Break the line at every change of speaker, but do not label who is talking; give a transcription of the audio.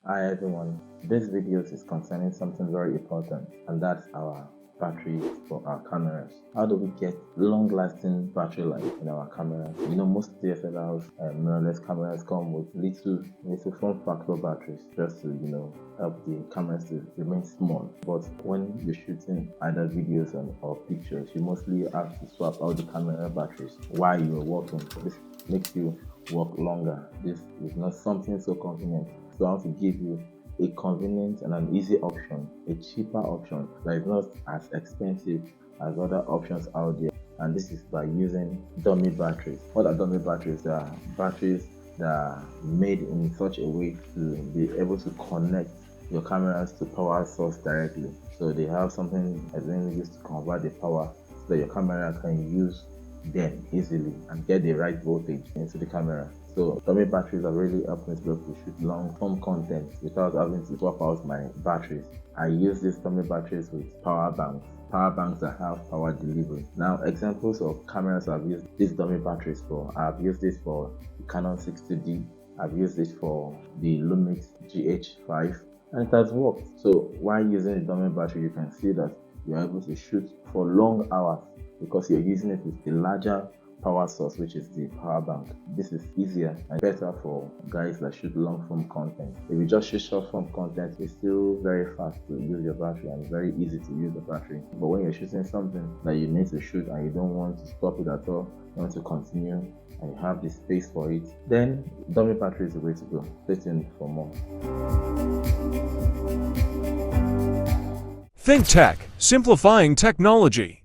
Hi everyone, this video is concerning something very important, and that's our batteries for our cameras. How do we get long-lasting battery life in our cameras? Most DSLR mirrorless cameras come with little form factor batteries just to help the cameras to remain small. But when you're shooting either videos or pictures, you mostly have to swap out the camera batteries while you're working. This makes you work longer. This is not something so convenient. So I want to give you a convenient and an easy option, a cheaper option that is not as expensive as other options out there. And this is by using dummy batteries. What are dummy batteries? They are batteries that are made in such a way to be able to connect your cameras to power source directly. So they have something as used to convert the power so that your camera can use them easily and get the right voltage into the camera. So dummy batteries are really helping me to be able to shoot long form content without having to swap out my batteries. I use these dummy batteries with power banks that have power delivery. Now, examples of cameras I've used these dummy batteries for: I've used this for the Canon 60D, I've used this for the Lumix GH5, and it has worked. So while using the dummy battery, you can see that you're able to shoot for long hours because you're using it with the larger power source, which is the power bank. This is easier and better for guys that shoot long form content. If you just shoot short form content, it's still very fast to use your battery and very easy to use the battery. But when you're shooting something that you need to shoot and you don't want to stop it at all, you want to continue and you have the space for it, then dummy battery is the way to go. Stay tuned for more.
Think Tech, simplifying technology.